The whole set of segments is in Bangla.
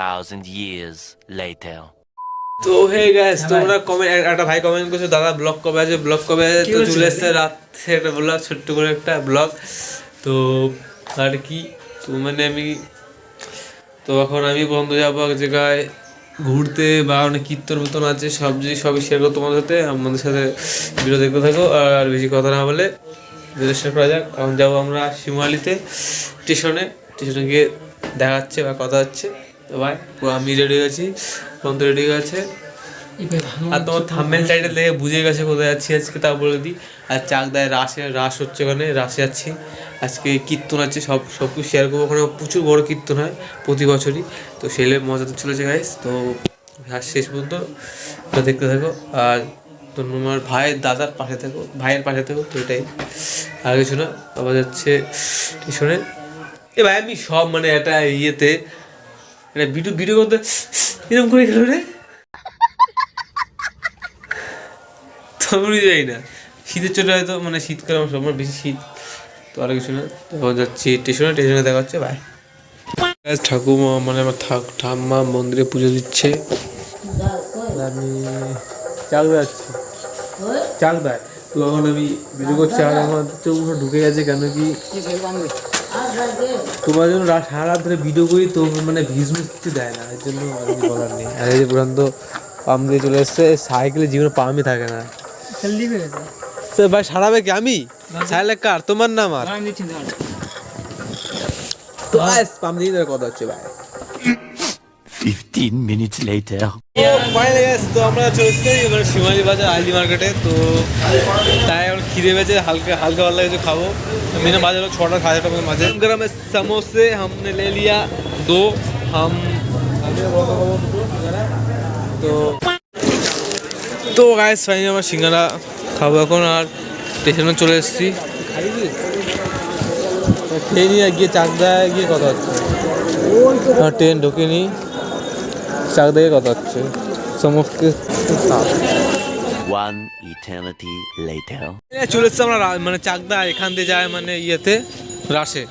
2,000 years later. তো হে গাইস, তোমরা কমেন্ট, একটা ভাই কমেন্ট করেছো দাদা ব্লগ কবে আছে, ব্লগ কবে আছে। তো চলে এসছে রাত্রে একটা ব্লগ, ছোট্ট করে একটা ব্লগ। তো আর কি, তো মানে আমি তো এখন আমি বন্ধু যাবো এক জায়গায় ঘুরতে, বা অনেক কীর্তন মতন আছে, সবই শেয়ার করো তোমাদের সাথে। আমাদের সাথে ভিডিও দেখতে থাকো, আর বেশি কথা না বলে ভিডিও শেয়ার করা যাক। এখন যাবো আমরা শিমুয়ালিতে স্টেশনে গিয়ে দেখা হচ্ছে বা কথা হচ্ছে। তো ভাই আমি রেডি হয়েছি, বন্ধু রেডি হয়ে আছে। আর তোমার থাম্বনেল টাইটেল দেখে বুঝে গেছে কোথায় যাচ্ছি আজকে, তা বলে দিই। আর চাকদায় রাস হচ্ছে, ওখানে রাসে যাচ্ছি আজকে। কীর্তন আছে, সব কিছু শেয়ার করবো। ওখানে প্রচুর বড় কীর্তন হয় প্রতি বছরই। তো সেলে মজা তো চলেছে গাইস। তো শেষ পর্যন্ত দেখতে থাকো, আর তোমার দাদার পাশে থাকো, ভাইয়ের পাশে থাকো। তো এটাই, আর কিছু না। আবার যাচ্ছে স্টেশনে। এ ভাই আমি সব মানে একটা ইয়েতে একটা ভিডিও করতে এরকম করে গেল রে, আমি যাই না। শীতের চলে হয়তো, মানে শীতকালে আমার সবার বেশি শীত। তো আর কিছু না। তখন যাচ্ছি স্টেশনে দেখা হচ্ছে। ভাই ঠাকুমা মানে আমার ঠাম্মা মন্দিরে পুজো দিচ্ছে, আমি চাকদা যাচ্ছি, চাকদায়। তো এখন আমি ভিডিও করছি, আর আমার চোখগুলো ঢুকে গেছে। কেন কি তোমার জন্য সারা রাত ধরে ভিডিও করি, তো মানে ভিউজ কিছু দেয় না, এর জন্য আর কিছু বলার নেই। আর এই যে প্রশান্ত পাম্প দিয়ে চলে এসছে, সাইকেলে জীবনে পাম্পই থাকে না। ভাই সারাবে কি আমি সাইকেল কার, তোমার না আমার? তো পাম্প দিয়ে কথা হচ্ছে ভাই। 15 minutes later. তো আমরা চলে এসেছি এবার শিমালি বাজার আইলি মার্কেটে। তো তাই এখন খিদে পেয়েছে, হালকা পাতলা কিছু খাবো। মেনে বাজার 6টা 7:30 টাকার মাঝে। গ্রামে समोसे हमने ले लिया 2 हम। তো গাইস ফাইনালি আমরা সিঙ্গারা খাবো এখন। আর স্টেশনে চলে এসেছি, খেয়ে নিয়ে গিয়ে চাকদায় গিয়ে কথা হচ্ছে। ট্রেন ঢোকেনি, চাকদায় কথা হচ্ছে সমস্ত। One eternity later. চলে এসছি আমরা মানে চাকদা, এখান দিয়ে যায় মানে ইয়েতে রাসে।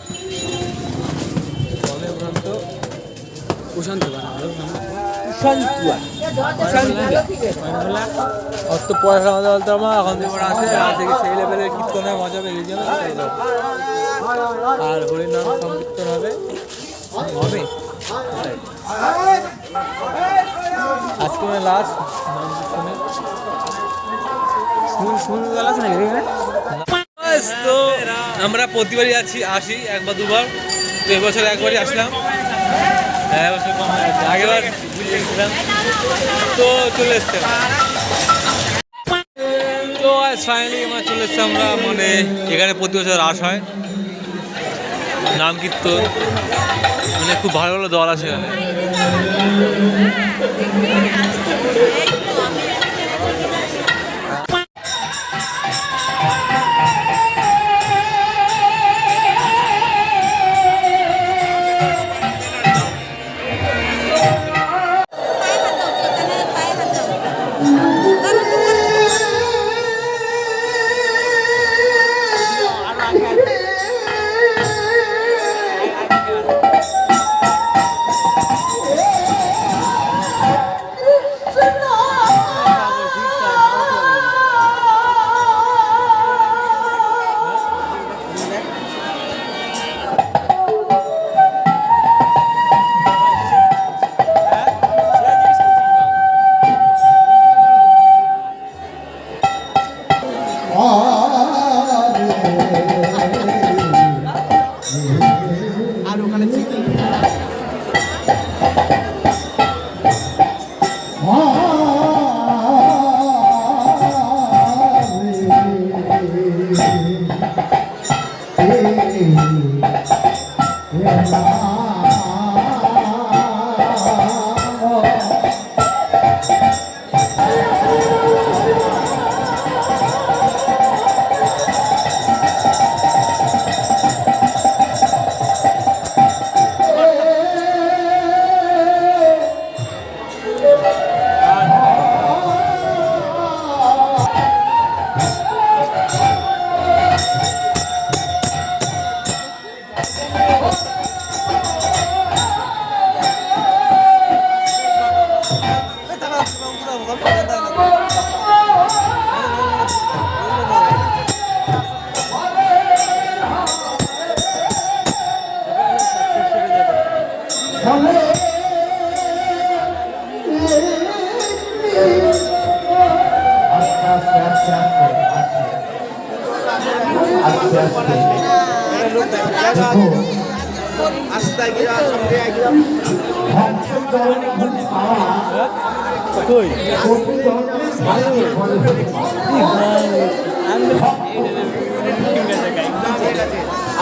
অত পয়সা মজা বলতে আমার এখন থেকে আসে, সেই লেভেলের কীর্তনের মজা পেয়ে গেছে। আর হরিনাম সংকীর্তন হবে আজকে মানে লাস্ট। তো আমরা প্রতিবারই আসি একবার দুবার। তো এবছর একবারই আসলাম, আগেবার বুঝেছিলাম। তো চলে এসছে, তো ফাইনালি আমরা চলে এসছি। আমরা মানে এখানে প্রতি বছর রাস হয়, নাম কীর্তন, মানে খুব ভালো ভালো দল আছে এখানে।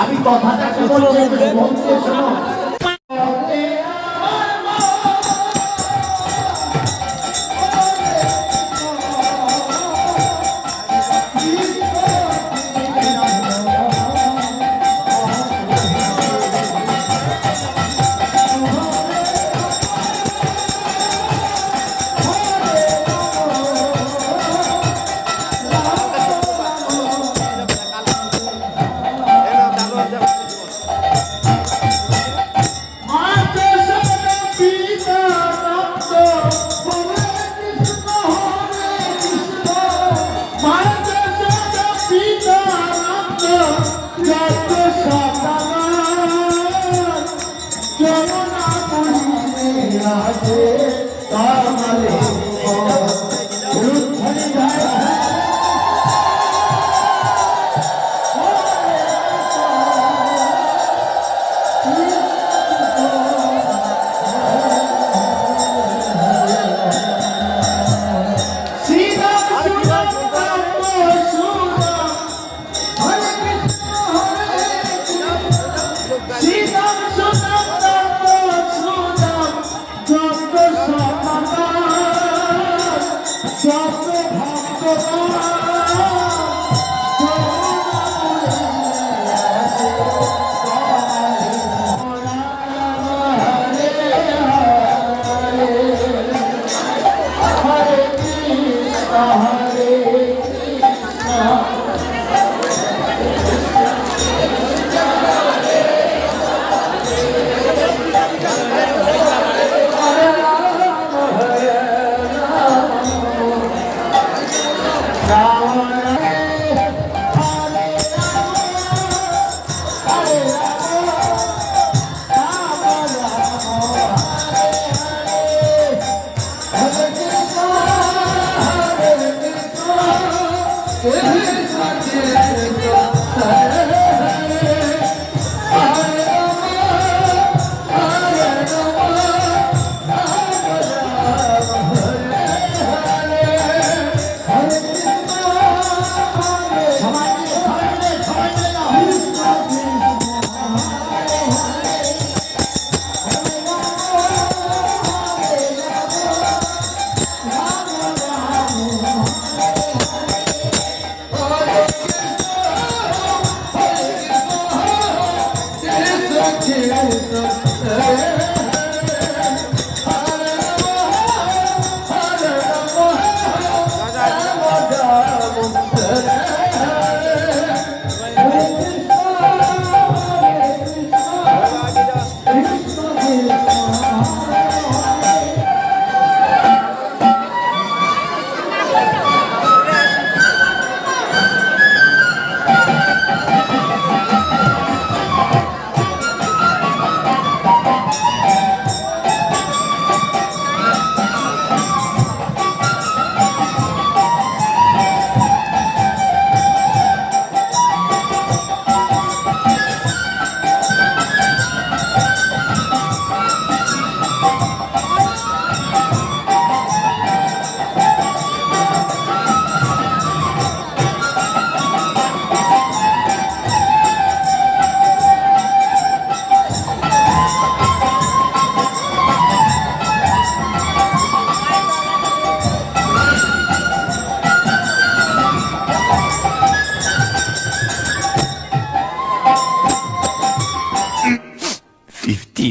আমি কথাটা কি বলছি শোনো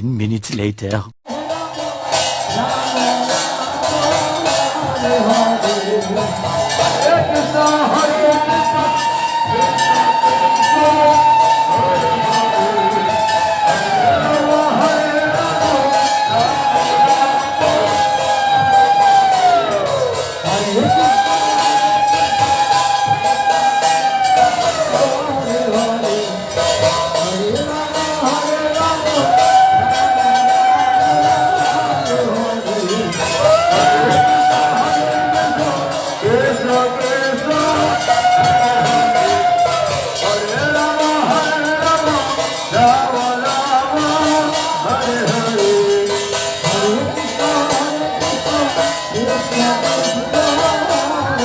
Minutes later. Krishna Krishna Hare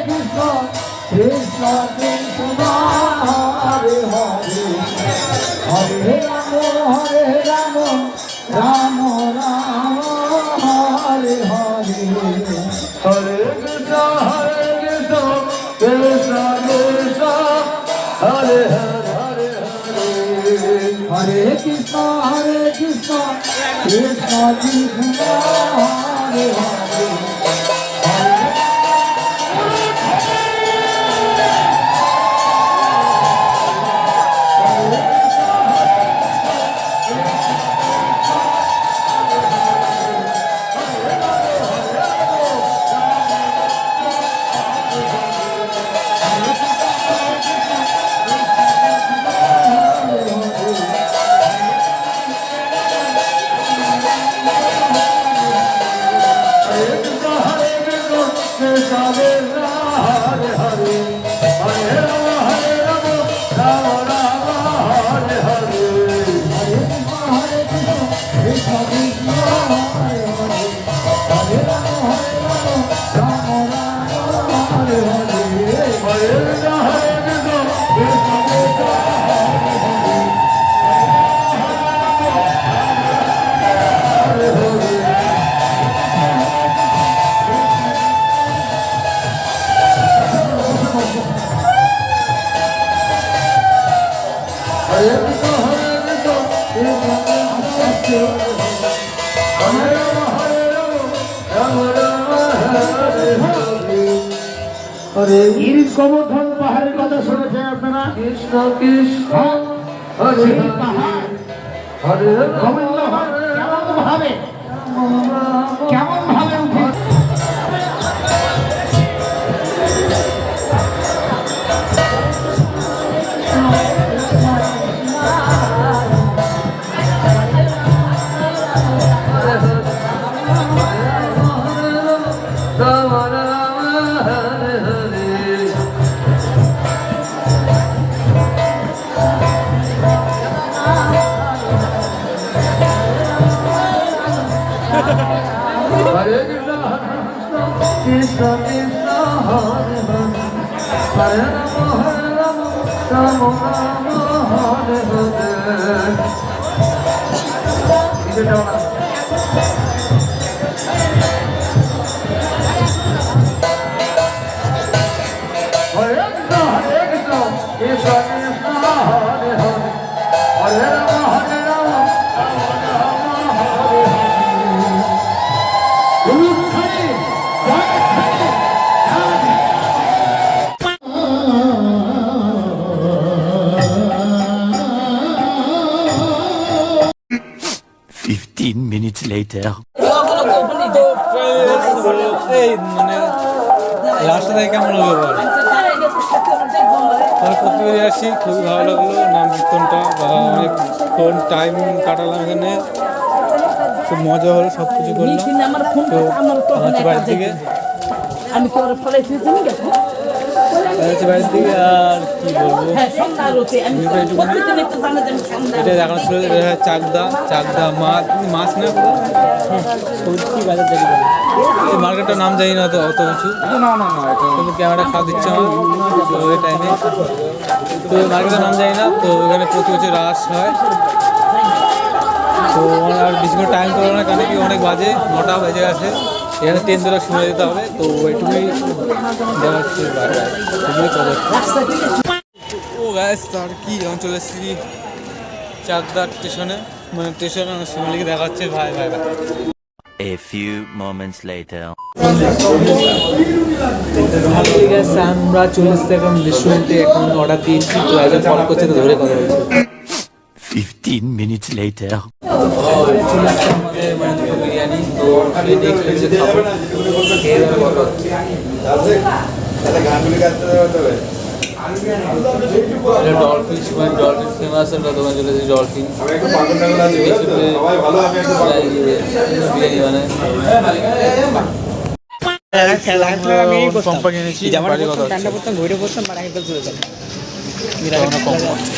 Krishna, Krishna Krishna Hare Krishna, Krishna Krishna, Hare Hare, Hare Krishna, Krishna Krishna, Hare Hare. Girish Gobardhan পাহাড়ের কথা শুনেছেন আপনারা? কৃষ্ণ কৃষ্ণ হরে হরে গোবিন্দ কেমন ভাবে উঠে Krishna Krishna Hare Hare, Hare Rama Rama Hare Hare. Minutes later. এই মানে লাস্ট থেকে কেমন হলো বল? তাহলে প্রতিবারই আসি, খুবই ভালো লাগলো নাম কীর্তনটা, বা অনেকক্ষণ টাইম কাটালাম এখানে, খুব মজা হলো, সব কিছু করলাম। তো আমার বাড়ির দিকে বাড়ির দিকে আর কি বলবো, এটা দেখানো ছিল। চাকদা মাছ না সবজি বাজার থেকে এই মার্কেটটার নাম জানি না তো অত কিছু, কিন্তু ক্যামেরা খাওয়া দিচ্ছে আমার ওই টাইমে, তো মার্কেটের নাম জানি না। তো এখানে প্রতি বছর রাস হয়, তো আর বেশি করে টাইম করবো না, কারণ কি অনেক বাজে, 9টা বেজে গেছে। এখানে ট্রেন ধরে শুনে দিতে হবে, তো ওইটুকুই দেখাচ্ছি। ও গ্যাস তার কি আমি চলে এসেছি চাকদা স্টেশনে, মানে স্টেশনে শিমলিকে দেখাচ্ছে ভাই ভাই ভাই। A few moments later. আমরা চলে এসেছি এখন রেস্টুরেন্টে, এখন অর্ডার দিয়েছি, তো একজন কল করছে, তো ধরে কথা বলছে। 15 minutes later. চলে এসছে আমাদের মানে দুটো বিরিয়ানি, তো নেক্সট খাবো, খেয়ে দেবো বলো। ডলফিন ফেমাস একটা দোকান চলে এসেছে, ডলফিন বিরিয়ানি বানায়।